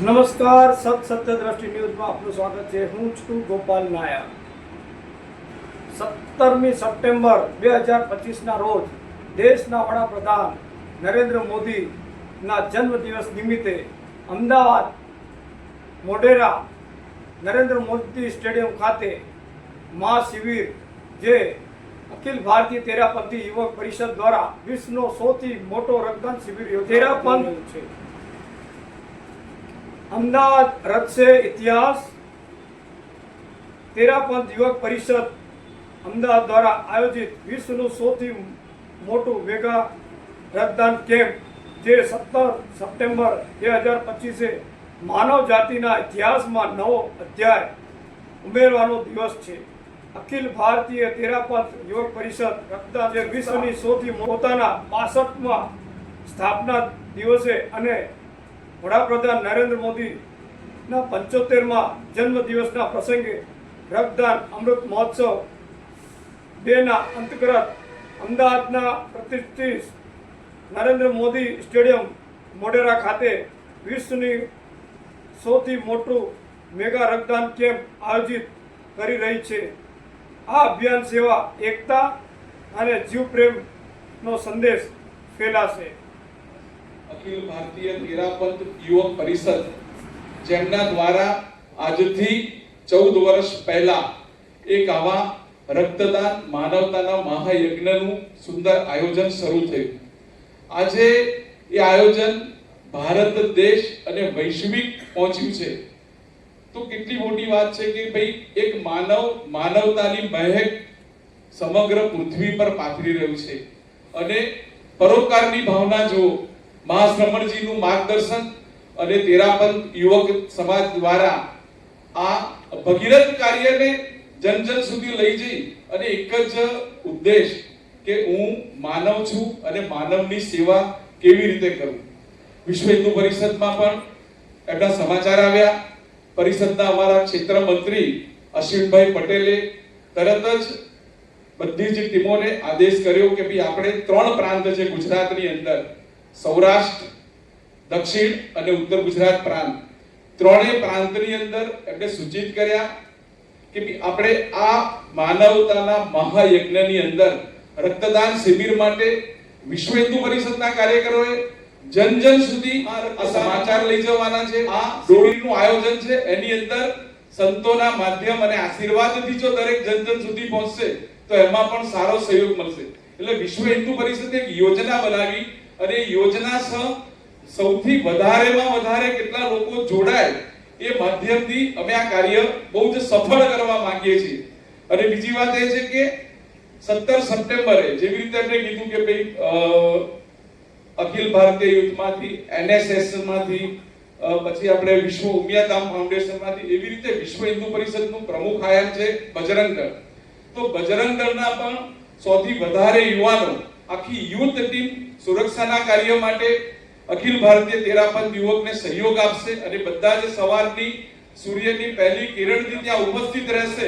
નમસ્કાર, સત્ય દ્રષ્ટિ ન્યૂઝમાં આપનું સ્વાગત છે. હું છું ગોપાલ નાયક. 17મી સપ્ટેમ્બર 2025ના રોજ દેશના વડાપ્રધાન નરેન્દ્ર મોદીના જન્મદિવસ નિમિત્તે અમદાવાદ મોઢેરા નરેન્દ્ર મોદી સ્ટેડિયમ ખાતે મહાશિબિર જે અખિલ ભારતીય તેરાપંથી યુવક પરિષદ દ્વારા વિશ્વનો સૌથી મોટો રક્તદાન શિબિર તેરાપંથ છે. અમદાવાદ રચશે ઇતિહાસ. તેરાપંથ યુવક પરિષદ અમદાવાદ દ્વારા આયોજિત વિશ્વનું સૌથી મોટું મેગા રક્તદાન કેમ્પ જે 17 સપ્ટેમ્બર 2025 માનવ જાતિના ઇતિહાસમાં નવો અધ્યાય ઉમેરવાનો દિવસ છે. અખિલ ભારતીય તેરાપંથ યુવક પરિષદ રક્તદાન જે વિશ્વની સૌથી પોતાના 65મા સ્થાપના દિવસે અને વડાપ્રધાન નરેન્દ્ર મોદીના 75મા જન્મદિવસના પ્રસંગે રક્તદાન અમૃત મહોત્સવ 2ના અંતર્ગત અમદાવાદના પ્રતિષ્ઠિત નરેન્દ્ર મોદી સ્ટેડિયમ મોઢેરા ખાતે વિશ્વની સૌથી મોટું મેગા રક્તદાન કેમ્પ આયોજિત કરી રહી છે. આ અભિયાન સેવા, એકતા અને જીવ પ્રેમનો સંદેશ ફેલાશે. અખિલ ભારતીય તેરાપંથ યુવક પરિષદ જેમના દ્વારા આજથી 14 વર્ષ પહેલા એક આવા રક્તદાન માનવતાના મહાયજ્ઞનું સુંદર આયોજન શરૂ થયું. આજે એ આયોજન ભારત દેશ અને વૈશ્વિક પહોંચ્યું છે. તો કેટલી મોટી વાત છે કે ભાઈ એક માનવતાની મહેક સમગ્ર પૃથ્વી પર પાથરી રહ્યું છે અને પરોપકારની ભાવના જો મહાશ્રમણજીનું માર્ગદર્શન અને તેરાપંથ યુવક સમાજ દ્વારા આ ભગીરથ કાર્યને જન જન સુધી લઈ જઈ અને એક જ ઉદ્દેશ કે હું માનવ છું અને માનવની સેવા કેવી રીતે કરું. વિશ્વ હિન્દુ પરિષદમાં પણ એમના સમાચાર આવ્યા. પરિષદના અમારા ક્ષેત્ર મંત્રી અશ્વિનભાઈ પટેલે તરત જ બધી જ ટીમોને આદેશ કર્યો કે ભાઈ આપણે 3 પ્રાંત છે ગુજરાતની અંદર, સૌરાષ્ટ્ર, દક્ષિણ અને ઉત્તર ગુજરાત પ્રાંત, ત્રણેય પ્રાંતની અંદર એમને સૂચિત કર્યા કે આપણે આ માનવતાના મહાયજ્ઞની અંદર રક્તદાન શિબિર માટે વિશ્વ હિન્દુ પરિષદના કાર્યકરોએ જન જન સુધી આ સમાચાર લઈ જવાના છે. આ શિબિરનું આયોજન છે, એની અંદર સંતોના માધ્યમ અને આશીર્વાદથી જો દરેક જન જન સુધી પહોંચશે તો એમાં પણ સારો સહયોગ મળશે. એટલે વિશ્વ હિન્દુ પરિષદે એક યોજના બનાવી અને યોજના સૌથી વધારેમાં વધારે કેટલા લોકો જોડાય એ માધ્યમથી અમે આ કાર્ય બહુ જ સફળ કરવા માંગીએ છીએ. અને બીજી વાત એ છે કે 17 સપ્ટેમ્બરે જેવી રીતે આપણે કીધું કે ભાઈ અખિલ ભારતીય યુથમાંથી, NSS માંથી, પછી આપણે વિશ્વ ઉમિયાધામ ફાઉન્ડેશનમાંથી, એવી રીતે વિશ્વ હિન્દુ પરિષદનું પ્રમુખ આયામ છે બજરંગ દળ. તો બજરંગ દળના પણ સૌથી વધારે યુવાનો આખી યુથ ટીમ સુરક્ષાના કાર્ય માટે અખિલ ભારતીય તેરાપંથ યુવકને સહયોગ આપશે અને બધા જ સવારની સૂર્યની પહેલી કિરણથી ત્યાં ઉપસ્થિત રહેશે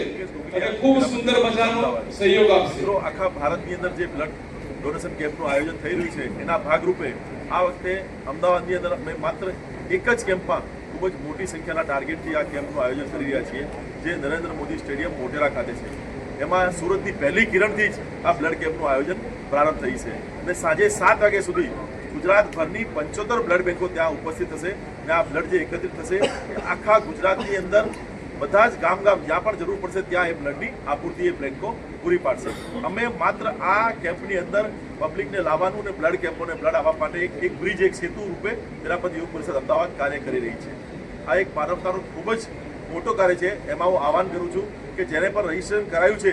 અને ખૂબ સુંદર મજાનો સહયોગ આપશે. આખા ભારતની અંદર જે બ્લડ ડોનેશન કેમ્પનું આયોજન થઈ રહ્યું છે એના ભાગરૂપે આ વખતે અમદાવાદની અંદર અમે માત્ર એક જ કેમ્પમાં ખૂબ જ મોટી સંખ્યાના ટાર્ગેટથી આ કેમ્પનું આયોજન કરી રહ્યા છીએ, જે નરેન્દ્ર મોદી સ્ટેડિયમ મોઢેરા ખાતે છે. એમાં સુરતની પહેલી કિરણથી જ આ બ્લડ કેમ્પનું આયોજન પ્રારંભ થઈ છે અને સાંજે 7 વાગ્યા સુધી ગુજરાતભરની 75 બ્લડ બેંકો ત્યાં ઉપસ્થિત થશે અને આ બ્લડ જે એકત્રિત થશે આખા ગુજરાતની અંદર બધા જ ગામ જ્યાં પણ જરૂર પડશે ત્યાં એ બ્લડની આપૂર્તિ એ બેંકો પૂરી પાડશે. અમે માત્ર આ કેમ્પની અંદર પબ્લિકને લાવવાનું અને બ્લડ કેમ્પોને બ્લડ આપવા માટે એક બ્રિજ, એક સેતુ રૂપે તેરાપંથ યુવક પરિષદ અમદાવાદ કાર્ય કરી રહી છે. આ એક માનવતાનો ખૂબ જ મોટો કાર્ય છે. એમાં હું આહવાન કરું છું કે જેને પણ રજીસ્ટ્રેશન કરાયું છે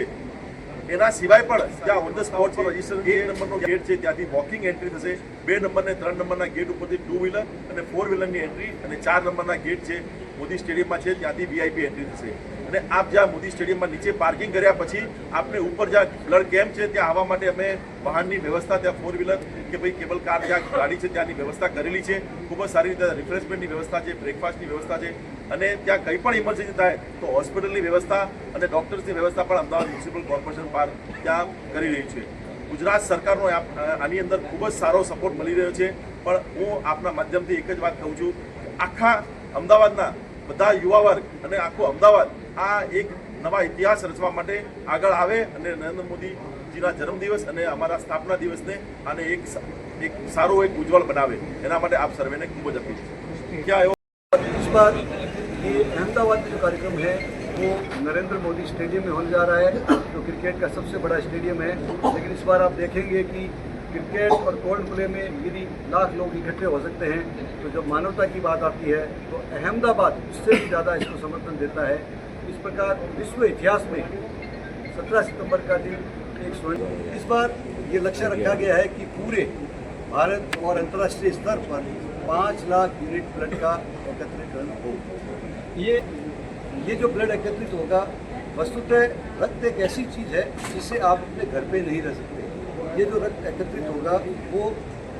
એના સિવાય પણ ત્યાં ઓન ધ સ્પોટ પર રજીસ્ટ્રેશન 1 નંબરનો ગેટ છે ત્યાંથી વોકિંગ એન્ટ્રી થશે. 2 નંબર અને 3 નંબરના ગેટ ઉપરથી 2 વ્હીલર અને 4 વ્હીલરની એન્ટ્રી અને 4 નંબરના ગેટ છે મોદી સ્ટેડિયમમાં છે ત્યાંથી VIP એન્ટ્રી થશે. અને આપ જ્યાં મોદી સ્ટેડિયમમાં નીચે પાર્કિંગ કર્યા પછી આપને ઉપર જ્યાં બ્લડ કેમ્પ છે ત્યાં આવવા માટે અમે વાહનની વ્યવસ્થા, ત્યાં 4 વ્હીલર કે ભાઈ કેબલ કાર જ્યાં ગાડી છે ત્યાંની વ્યવસ્થા કરેલી છે. ખૂબ જ સારી રીતે રિફ્રેશમેન્ટની વ્યવસ્થા છે, બ્રેકફાસ્ટની વ્યવસ્થા છે અને ત્યાં કંઈ પણ ઇમરજન્સી થાય તો હોસ્પિટલની વ્યવસ્થા અને ડોક્ટર્સની વ્યવસ્થા પણ અમદાવાદ મ્યુનિસિપલ કોર્પોરેશન પાર ત્યાં કરી રહી છે. ગુજરાત સરકારનો આની અંદર ખૂબ જ સારો સપોર્ટ મળી રહ્યો છે. પણ હું આપના માધ્યમથી એક જ વાત કહું છું, આખા અમદાવાદના બધા યુવા વર્ગ અને આખું અમદાવાદ આ એક નવા ઇતિહાસ રચવા માટે આગળ આવે અને નરેન્દ્ર મોદીજીના જન્મદિવસ અને અમારા સ્થાપના દિવસને આને એક સારો એક ઉજ્જવળ બનાવે એના માટે આપ સર્વેને ખૂબ જ અપીલ છે। क्या इस बार ये अहमदाबाद में जो कार्यक्रम है वो नरेंद्र मोदी स्टेडियम में होने जा रहा है, जो क्रिकेट का सबसे बड़ा स्टेडियम है। लेकिन इस बार आप देखेंगे कि क्रिकेट और कोल्ड प्ले में यदि लाख लोग इकट्ठे हो सकते हैं, तो जब मानवता की बात आती है तो अहमदाबाद उससे भी ज़्यादा इसको समर्थन देता है। इस प्रकार विश्व इतिहास में 17 सितंबर का दिन एक स्वर्ण, इस बार ये लक्ष्य रखा गया है कि पूरे भारत और अंतर्राष्ट्रीय स्तर पर 5 लाख यूनिट ब्लड का एकत्रीकरण हो। ये जो ब्लड एकत्रित होगा, वस्तुतः रक्त एक ऐसी चीज़ है जिससे आप अपने घर पे नहीं रह सकते। ये जो रक्त एकत्रित होगा वो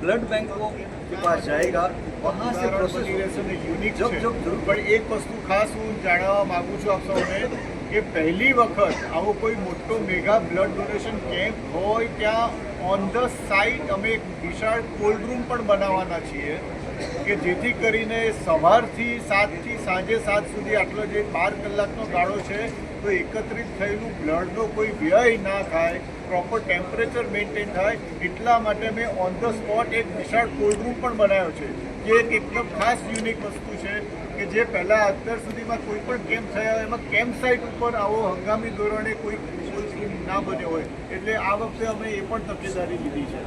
ब्लड बैंकों के पास जाएगा, वहाँ से प्रोसेस યુનિક जब છે जब जरूર પણ એક વસ્તુ ખાસ હું જાણવા માંગુ છું આપ સૌને કે પહેલી વખત આવો કોઈ મોટો મેગા બ્લડ ડોનેશન કેમ્પ હોય ત્યાં ઓન ધ સાઇટ અમે એક વિશાળ કોલ્ડ રૂમ પણ બનાવવાના છીએ કે જેથી કરીને સવારથી 7 થી સાંજે 7 સુધી આટલો જે 12 કલાકનો ગાળો છે તો એકત્રિત થયેલું બ્લડનો કોઈ વ્યય ના થાય, પ્રોપર ટેમ્પરેચર મેન્ટેન થાય, એટલા માટે મેં ઓન ધ સ્પોટ એક વિશાળ કોલ્ડ રૂમ પણ બનાવ્યો છે જે એક એકદમ ખાસ યુનિક વસ્તુ છે કે જે પહેલાં અત્યાર સુધીમાં કોઈ પણ કેમ્પ થયા હોય એમાં કેમ્પ સાઇટ ઉપર આવો હંગામી ધોરણે કોઈ ના બન્યો હોય, એટલે આ વખતે અમે એ પણ તકેદારી લીધી છે।